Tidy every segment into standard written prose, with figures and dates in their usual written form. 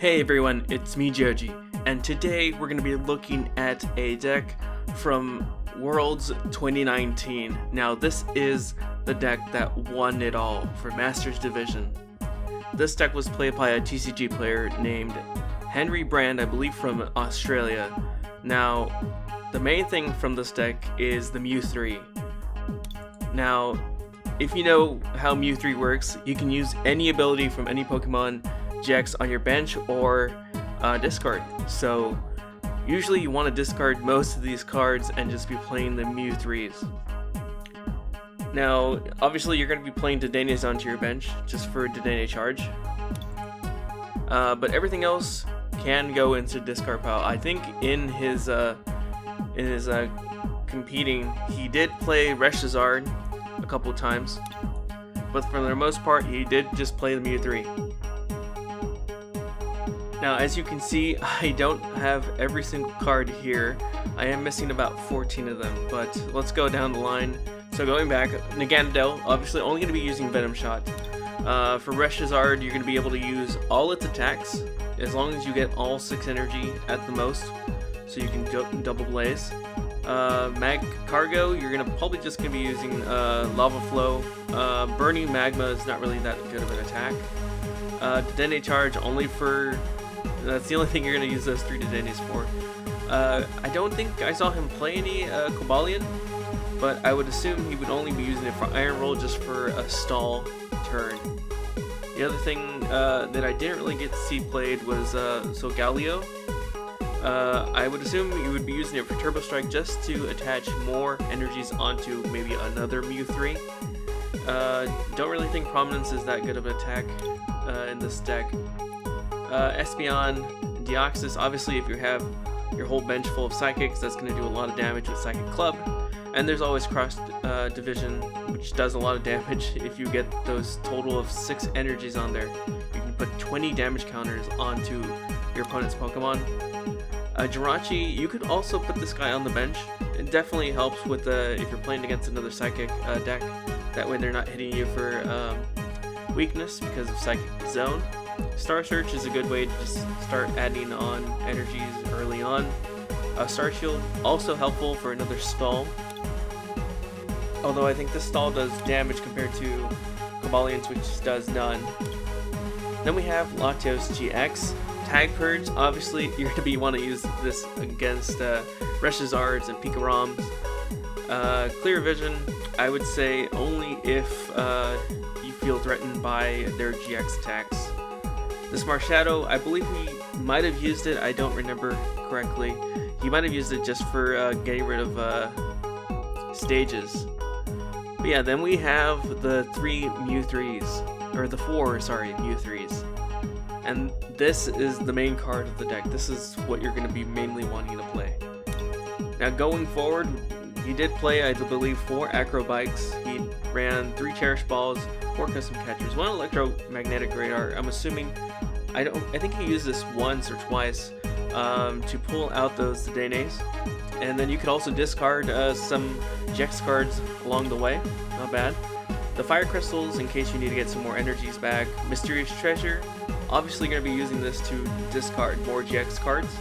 Hey everyone, it's me Joji, and today we're going to be looking at a deck from Worlds 2019. Now this is the deck that won it all for Masters Division. This deck was played by a TCG player named Henry Brand, I believe from Australia. Now, the main thing from this deck is the Mew3. Now, if you know how Mew3 works, you can use any ability from any Pokemon GX on your bench or discard. So usually you want to discard most of these cards and just be playing the Mew3s. Now obviously you're going to be playing Dedenes onto your bench just for Dedenne charge, but everything else can go into discard pile. I think in his competing he did play Reshazard a couple of times, but for the most part he did just play the Mew3. Now, as you can see, I don't have every single card here. I am missing about 14 of them, but let's go down the line. So going back, Naganadel, obviously only going to be using Venom Shot. For Reshazard, you're going to be able to use all its attacks, as long as you get all 6 energy at the most, so you can double blaze. Cargo, you're going to probably just going to be using Lava Flow. Burning Magma is not really that good of an attack. Dedenne Charge only for... That's the only thing you're going to use those 3 Dedennes for. I don't think I saw him play any Cobalion, but I would assume he would only be using it for Iron Roll, just for a stall turn. The other thing that I didn't really get to see played was Galio. I would assume you would be using it for Turbo Strike just to attach more energies onto maybe another Mew3. Don't really think Prominence is that good of an attack in this deck. Espeon, Deoxys, obviously if you have your whole bench full of Psychics, that's going to do a lot of damage with Psychic Club. And there's always Cross Division, which does a lot of damage. If you get those total of 6 energies on there, you can put 20 damage counters onto your opponent's Pokemon. Jirachi, you could also put this guy on the bench. It definitely helps with if you're playing against another Psychic deck. That way they're not hitting you for weakness because of Psychic Zone. Star Search is a good way to just start adding on energies early on. Star Shield, also helpful for another stall. Although I think this stall does damage compared to Cobalion's, which does none. Then we have Latios GX. Tag Purge, obviously you're going to want to use this against Reshazards and Pikaroms. Clear Vision, I would say only if you feel threatened by their GX attacks. This Marshadow, I believe he might have used it, I don't remember correctly. He might have used it just for getting rid of stages. But yeah, then we have the 3 Mew3s, or the 4, sorry, Mew3s. And this is the main card of the deck. This is what you're going to be mainly wanting to play. Now going forward, he did play, I believe, 4 Acro Bikes. He ran 3 Cherish Balls, 4 Custom Catchers, 1 Electromagnetic Radar. I'm assuming, I think he used this once or twice to pull out those Dedennes. And then you could also discard some GX cards along the way. Not bad. The Fire Crystals, in case you need to get some more energies back. Mysterious Treasure, obviously going to be using this to discard more GX cards.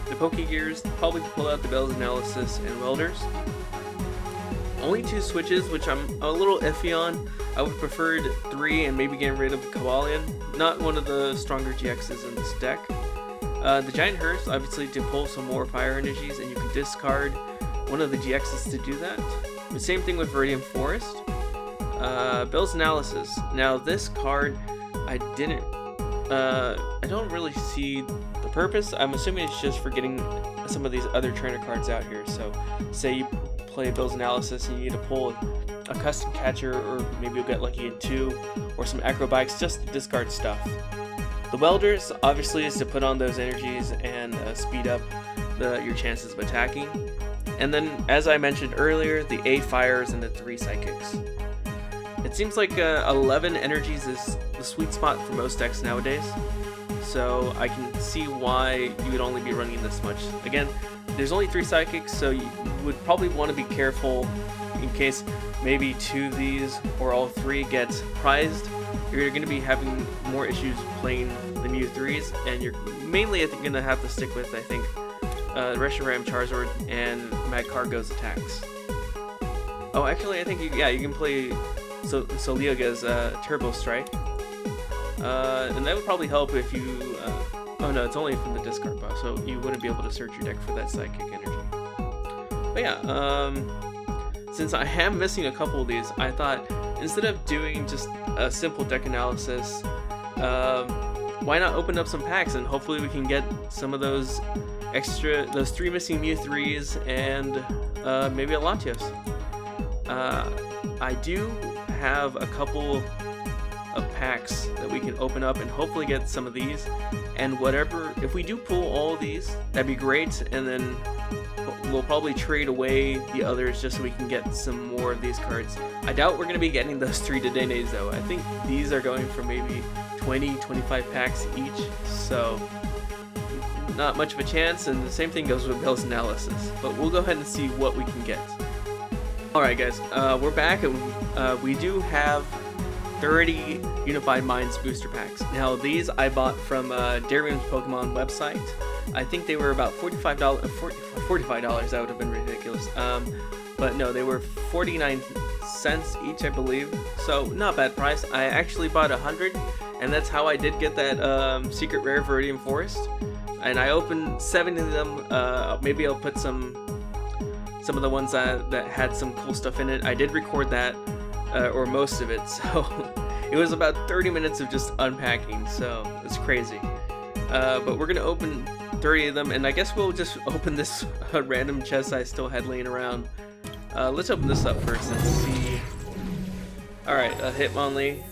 The Pokegears, probably to pull out the Bell's Analysis and Welders. Only 2 switches, which I'm a little iffy on. I would prefer 3 and maybe getting rid of Cobalion. Not one of the stronger GXs in this deck. The Giant Hearse, obviously to pull some more fire energies, and you can discard one of the GXs to do that. The same thing with Viridian Forest. Bell's Analysis. Now this card, I don't really see the purpose. I'm assuming it's just for getting some of these other trainer cards out here. So say you play Bill's Analysis and you need to pull a Custom Catcher, or maybe you'll get lucky in 2, or some Acro Bikes just to discard stuff. The Welders, obviously, is to put on those energies and speed up your chances of attacking. And then, as I mentioned earlier, the 8 Fires and the 3 Psychics. It seems like 11 energies is the sweet spot for most decks nowadays, so I can see why you would only be running this much. Again, there's only 3 Psychics, so you would probably want to be careful in case maybe 2 of these or all 3 get prized. You're going to be having more issues playing the Mew3s, and you're mainly going to have to stick with, I think, Reshiram Charizard and Magcargo's attacks. Oh, actually, I think you can play Soliaga's Turbo Strike. And that would probably help if you... oh no, it's only from the discard pile, so you wouldn't be able to search your deck for that Psychic Energy. But yeah, since I am missing a couple of these, I thought instead of doing just a simple deck analysis, why not open up some packs and hopefully we can get some of those those 3 missing Mew3s and maybe a Latios. I do have a couple of packs that we can open up and hopefully get some of these, and whatever, if we do pull all of these, that'd be great, and then we'll probably trade away the others just so we can get some more of these cards. I doubt we're going to be getting those 3 Dedenes though. I think these are going for maybe 20-25 packs each, so not much of a chance, and the same thing goes with Bell's analysis, but we'll go ahead and see what we can get. Alright guys, we're back, and we do have 30 Unified Minds booster packs. Now these I bought from Darium's Pokemon website. I think they were about $45, $45, that would have been ridiculous. But no, they were 49 cents each, I believe, so not bad price. I actually bought 100, and that's how I did get that secret rare Viridian Forest, and I opened 70 of them. Maybe I'll put some of the ones that had some cool stuff in it. I did record that, or most of it, so it was about 30 minutes of just unpacking, so it's crazy. But we're gonna open 30 of them, and I guess we'll just open this random chest I still had laying around. Let's open this up first and see. Alright, Hitmonlee.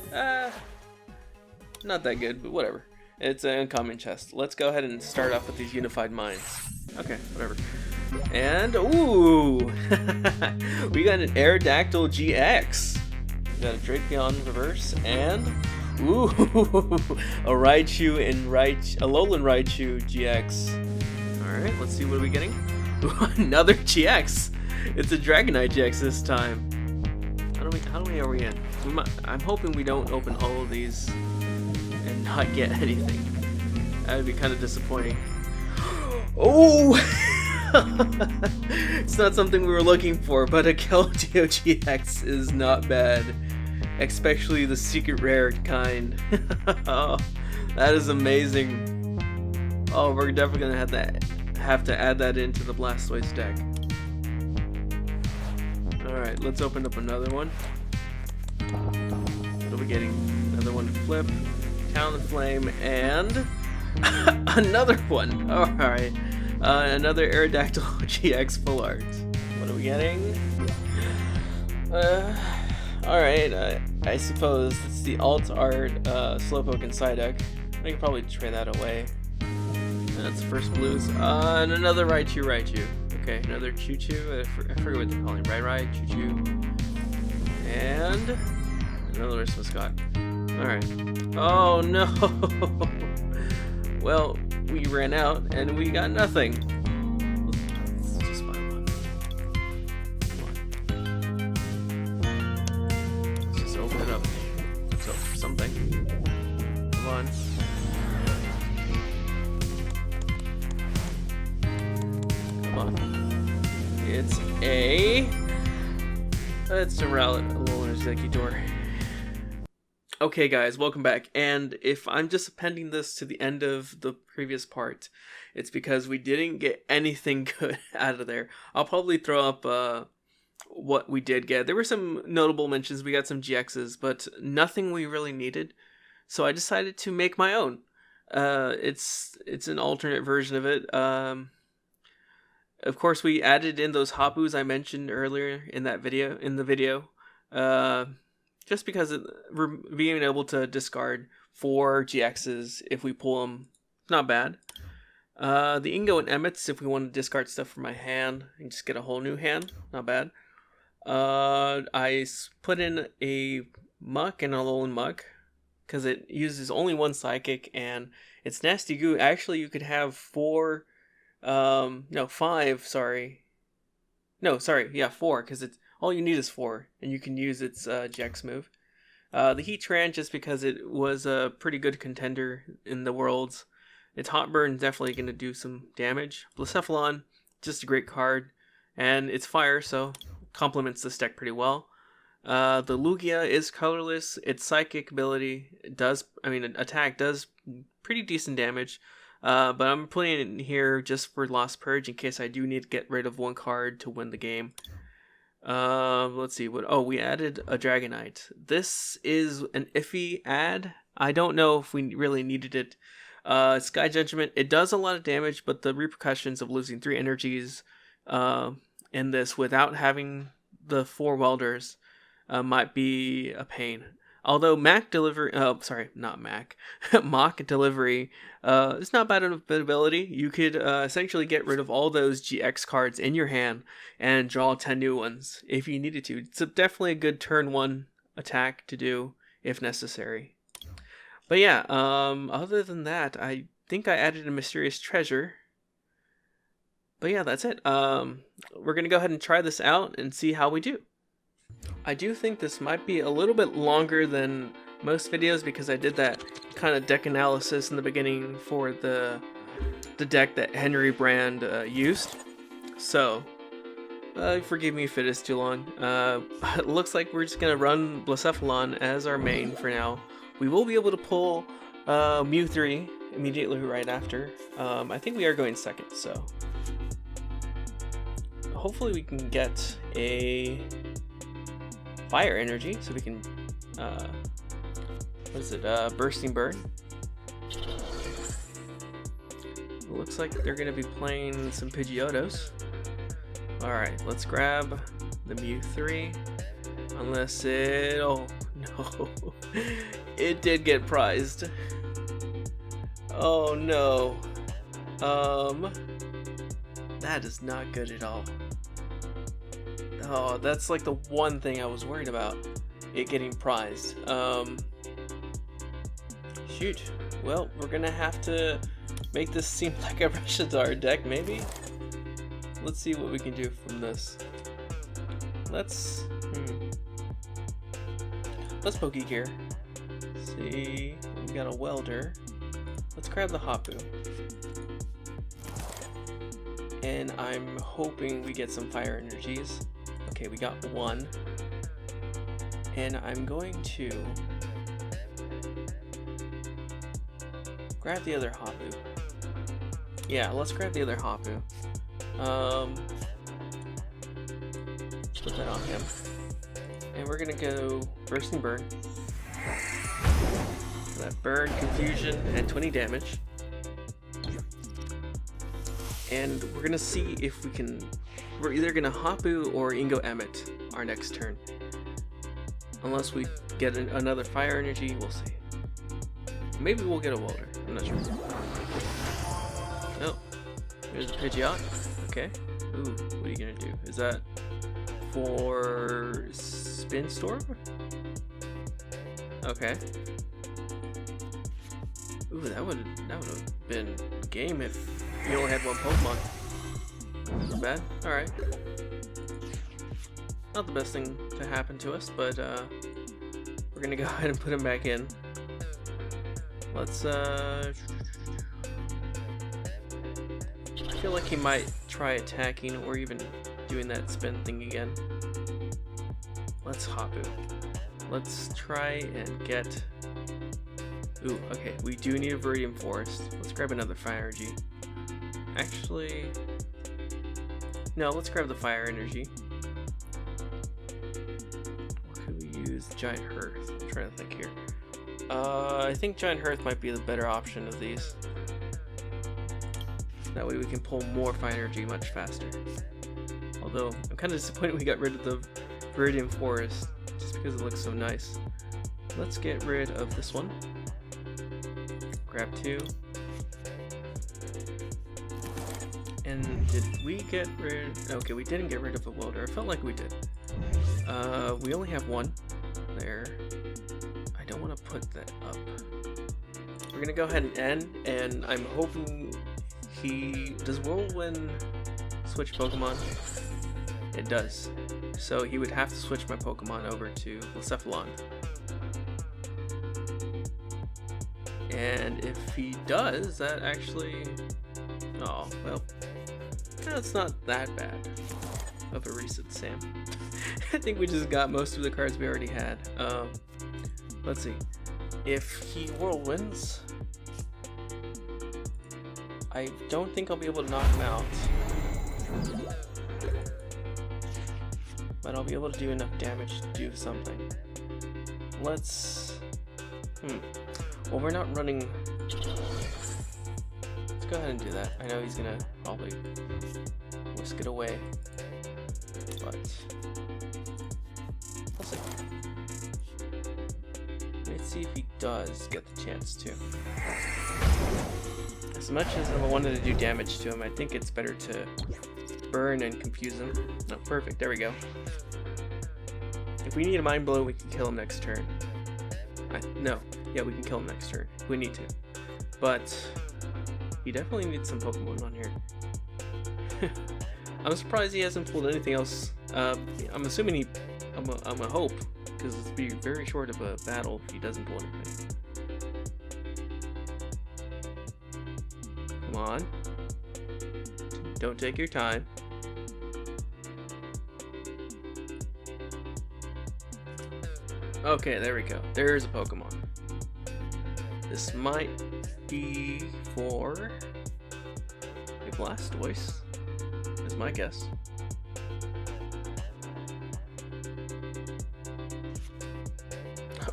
Not that good, but whatever. It's an uncommon chest. Let's go ahead and start off with these Unified Minds. Okay, whatever. And, ooh! We got an Aerodactyl GX. We got a Drapion reverse, and, ooh! A Raichu and a Alolan Raichu GX. Alright, let's see what are we getting. Ooh, another GX! It's a Dragonite GX this time. How many are we in? I'm hoping we don't open all of these and not get anything. That would be kind of disappointing. Oh! It's not something we were looking for, but a Keldeo GX is not bad. Especially the secret rare kind. Oh, that is amazing. Oh, we're definitely gonna have to add that into the Blastoise deck. Alright, let's open up another one. What are we getting? Another one to flip. Talonflame, and another one. Alright. Another Aerodactyl GX full art. What are we getting? Alright, I suppose it's the alt art Slowpoke and Psyduck. I could probably trade that away. That's the first blues. And another Raichu. Okay, another Choo-Choo. I forget what they call him. Rai, Choo-Choo. And another Scott. Alright. Oh no! Well, we ran out and we got nothing. Let's just find one. Come on. Let's just open it up. So, something. Come on. Come on. It's a Alolan Exeggutor. Okay guys, welcome back, and if I'm just appending this to the end of the previous part, it's because we didn't get anything good out of there. I'll probably throw up what we did get. There were some notable mentions, we got some GXs, but nothing we really needed, so I decided to make my own. It's an alternate version of it. Of course, we added in those Hapus I mentioned earlier in the video. Just because we're being able to discard 4 GXs if we pull them, not bad. The Ingo and Emmets if we want to discard stuff from my hand and just get a whole new hand, not bad. I put in a Muck and a Alolan Muck because it uses only 1 Psychic and it's Nasty Goo. Actually, you could have 4, 5, sorry. No, sorry, yeah, 4, because it's all you need is 4, and you can use its GX move. The Heatran, just because it was a pretty good contender in the Worlds. Its Hot Burn is definitely going to do some damage. Blacephalon, just a great card. And it's fire, so complements this deck pretty well. The Lugia is colorless. Its Psychic ability attack does pretty decent damage. But I'm putting it in here just for Lost Purge in case I do need to get rid of one card to win the game. Let's see what. Oh, we added a Dragonite. This is an iffy add. I don't know if we really needed it. Sky Judgment. It does a lot of damage, but the repercussions of losing 3 energies in this without having the 4 welders might be a pain. Although Mock Delivery is not bad of an ability. You could essentially get rid of all those GX cards in your hand and draw 10 new ones if you needed to. It's definitely a good turn 1 attack to do if necessary. But yeah, other than that, I think I added a Mysterious Treasure. But yeah, that's it. We're going to go ahead and try this out and see how we do. I do think this might be a little bit longer than most videos because I did that kind of deck analysis in the beginning for the deck that Henry Brand used. So, forgive me if it is too long. It looks like we're just going to run Blacephalon as our main for now. We will be able to pull Mew3 immediately right after. I think we are going second, so hopefully we can get a Fire Energy, so we can, Bursting Bird. It looks like they're going to be playing some Pidgeotos. Alright, let's grab the Mew3, unless it, oh no, it did get prized. Oh no, that is not good at all. Oh, that's like the one thing I was worried about, it getting prized. Shoot. Well, we're gonna have to make this seem like a Reshadar deck, maybe? Let's see what we can do from this. Let's Pokegear. See, we got a Welder. Let's grab the Hapu. And I'm hoping we get some Fire Energies. Okay, we got 1. And I'm going to grab the other Hapu. Yeah, let's grab the other Hapu. Put that on him. And we're gonna go Bursting Burn. That Burn, Confusion, and 20 damage. And we're gonna see if we can. We're either gonna Hapu or Ingo Emmet our next turn. Unless we get another Fire Energy, we'll see. Maybe we'll get a Welder. I'm not sure. Oh, there's a Pidgeot. Okay. Ooh, what are you gonna do? Is that for Spin Storm? Okay. Ooh, that would have been game if you only had 1 Pokemon. Not bad. Alright. Not the best thing to happen to us, but we're gonna go ahead and put him back in. Let's I feel like he might try attacking or even doing that spin thing again. Let's Hapu. Let's try and get. Ooh, okay, we do need a Viridian Forest. Let's grab another Fire Energy. Actually, no, let's grab the Fire Energy. Or could we use Giant Hearth? I'm trying to think here. I think Giant Hearth might be the better option of these. That way we can pull more Fire Energy much faster. Although, I'm kind of disappointed we got rid of the Viridian Forest, just because it looks so nice. Let's get rid of this one. Grab 2. And did we get rid... Okay, we didn't get rid of a Welder. I felt like we did. We only have 1 there. I don't want to put that up. We're gonna go ahead and end, and I'm hoping he... Does Whirlwind switch Pokemon? It does. So he would have to switch my Pokemon over to Blacephalon. And if he does, that actually... Oh, well, that's not that bad of a reset, Sam. I think we just got most of the cards we already had. Let's see. If he whirlwinds, I don't think I'll be able to knock him out. But I'll be able to do enough damage to do something. Let's... Well, we're not running... Let's go ahead and do that. I know he's gonna probably whisk it away. But... we'll see. Let's see if he does get the chance to. As much as I wanted to do damage to him, I think it's better to burn and confuse him. No, perfect. There we go. If we need a Mind Blow, we can kill him next turn. No. Yeah, we can kill him next turn. We need to. But he definitely needs some Pokemon on here. I'm surprised he hasn't pulled anything else. I'm assuming he... I'm a hope, because it's be very short of a battle if he doesn't pull anything. Come on. Don't take your time. Okay, there we go. There's a Pokemon. This might be for a Blastoise, is my guess.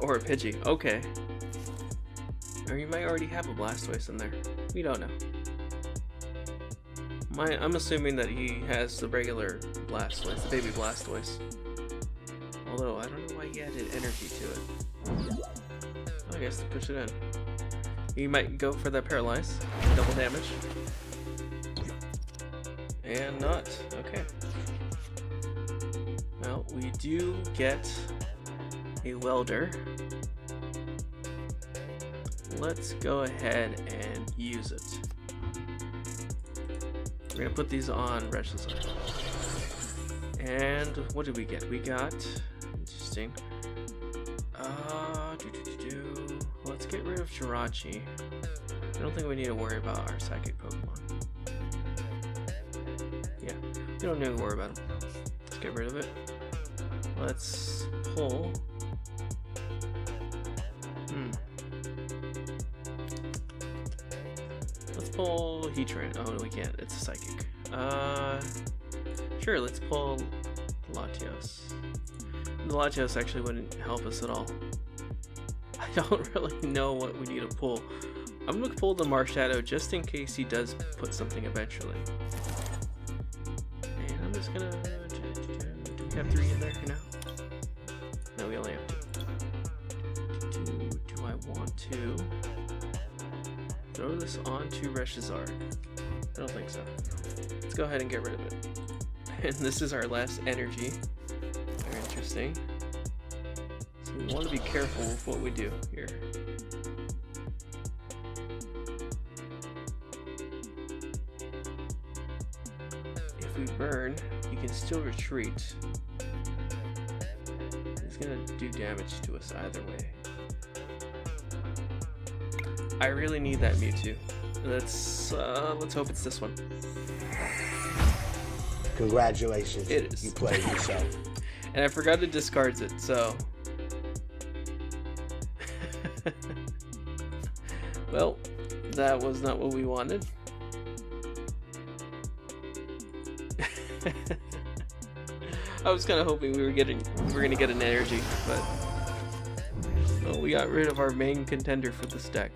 Or a Pidgey. Okay. Or you might already have a Blastoise in there. We don't know. I'm assuming that he has the regular Blastoise, the baby Blastoise. Although, I don't know why he added energy to it. I guess to push it in. He might go for that Paralyze. Double damage. And not. Okay. Well, we do get a Welder. Let's go ahead and use it. We're going to put these on Registrar. And what did we get? We got... Interesting. Let's get rid of Jirachi. I don't think we need to worry about our psychic Pokemon. Yeah, we don't need to worry about them. Let's get rid of it. Let's pull. Let's pull Heatran. Oh, no, we can't. It's a psychic. Sure, let's pull Latios. The Latios actually wouldn't help us at all. I don't really know what we need to pull. I'm gonna pull the Marshadow just in case he does put something eventually. And I'm just gonna... Do we have 3 in there for now? No, we only have 2. Do I want to throw this onto Reshizard? I don't think so. Let's go ahead and get rid of it. And this is our last energy. Very interesting. So we want to be careful with what we do here. If we burn, he can still retreat. He's gonna do damage to us either way. I really need that Mewtwo. Let's hope it's this one. Congratulations. It is. You played yourself. And I forgot to discard it, so... Well, that was not what we wanted. I was kind of hoping we were gonna get an energy, but well, we got rid of our main contender for this deck,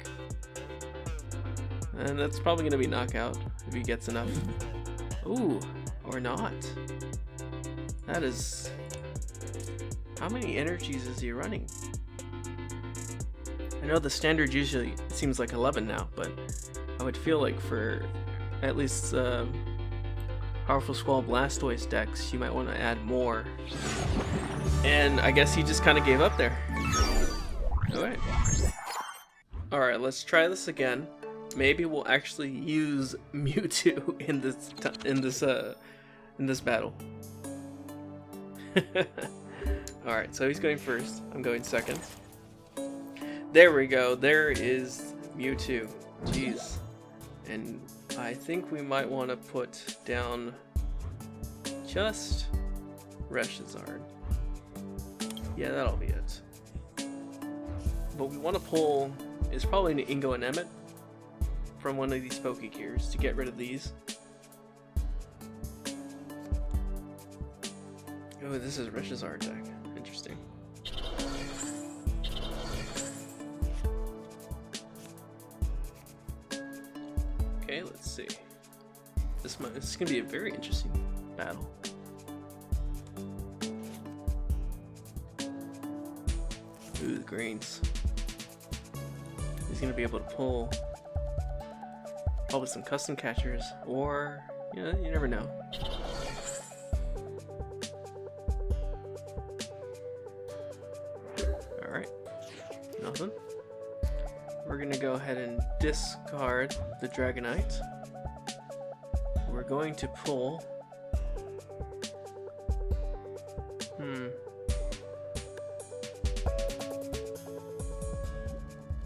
and that's probably gonna be knockout if he gets enough. Ooh, or not. That is. How many energies is he running? I know the standard usually seems like 11 now, but I would feel like for at least Powerful Squall Blastoise decks, you might want to add more. And I guess he just kind of gave up there. Alright. Alright, let's try this again. Maybe we'll actually use Mewtwo in this battle. Alright, so he's going first. I'm going second. There we go. There is Mewtwo. Jeez. And I think we might want to put down just Reshizard. Yeah, that'll be it. What we want to pull is probably an Ingo and Emmett from one of these Pokegears to get rid of these. Oh, this is a Reshizard deck. Interesting. Okay, let's see. This is gonna be a very interesting battle. Ooh, the greens. He's gonna be able to pull probably some custom catchers, or you know, you never know. All right, nothing. We're gonna go ahead and discard the Dragonite. We're going to pull.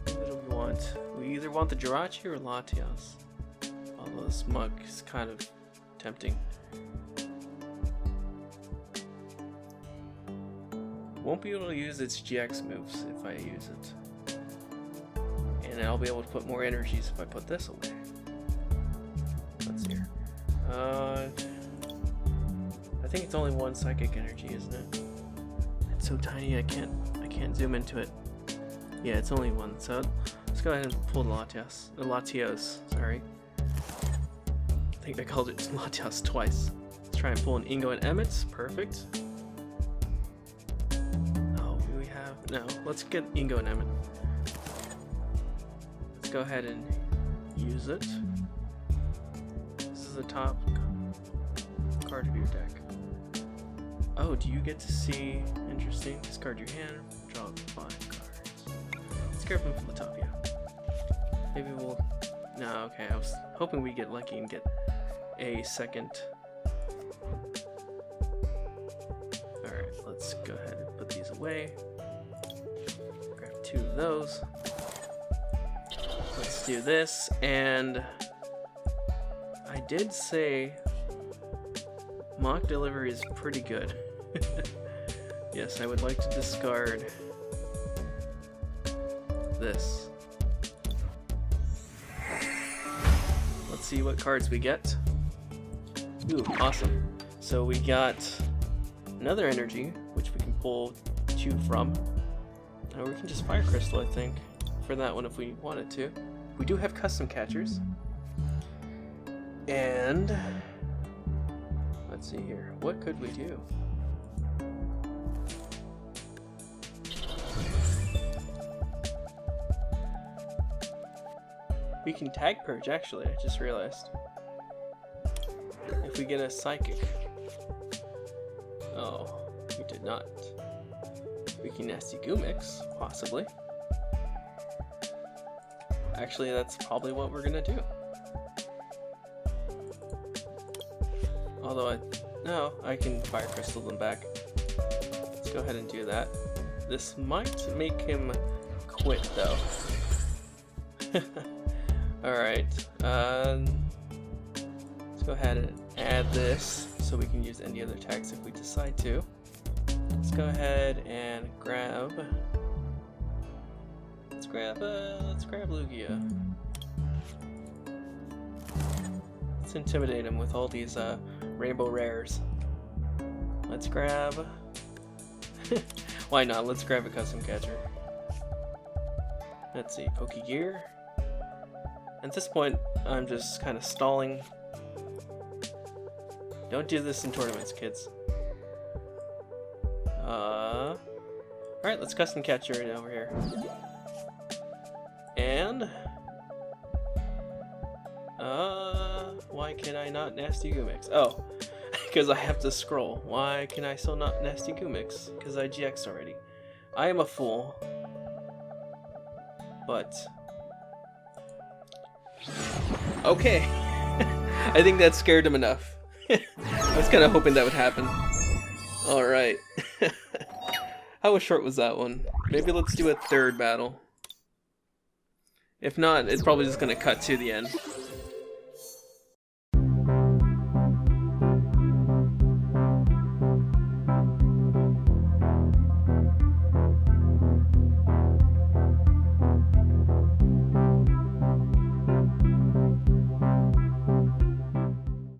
What do we want? We either want the Jirachi or Latias. Although the Smug is kind of tempting. Won't be able to use its GX moves if I use it. And I'll be able to put more energies if I put this away. Let's see here. I think it's only one psychic energy, isn't it? It's so tiny I can't zoom into it. Yeah, it's only one. So let's go ahead and pull the Latios, sorry. I think I called it Latios twice. Let's try and pull an Ingo and Emmett. Perfect. Oh, do we have no, let's get Ingo and Emmett. Let's go ahead and use it. This is the top card of your deck. Oh, do you get to see? Interesting. Discard your hand, draw 5 cards. Let's grab them from the top, yeah. Maybe we'll. No, okay. I was hoping we'd get lucky and get a second. Alright, let's go ahead and put these away. Grab 2 of those. Let's do this, and I did say mock delivery is pretty good. Yes, I would like to discard this. Let's see what cards we get. Ooh, awesome. So we got another energy, which we can pull 2 from. Or we can just Fire Crystal, I think, for that one if we wanted to. We do have custom catchers. And let's see here. What could we do? We can tag purge, actually, I just realized. If we get a psychic. Oh, we did not. We can Nasty Goo Mix, possibly. Actually, that's probably what we're gonna do. Although I can Fire Crystal them back. Let's go ahead and do that. This might make him quit, though. Alright, let's go ahead and add this so we can use any other tags if we decide to. Let's go ahead and grab. Let's grab Lugia. Let's intimidate him with all these rainbow rares. Let's grab. Why not? Let's grab a custom catcher. Let's see, Pokegear. At this point, I'm just kind of stalling. Don't do this in tournaments, kids. Alright, let's custom catcher it over here. And why can I not Nasty Goo Mix? Oh, because I have to scroll. Why can I still not Nasty Goo Mix? Because I GX'd already. I am a fool. But okay. I think that scared him enough. I was kind of hoping that would happen. Alright. How short was that one? Maybe let's do a third battle. If not, it's probably just gonna cut to the end.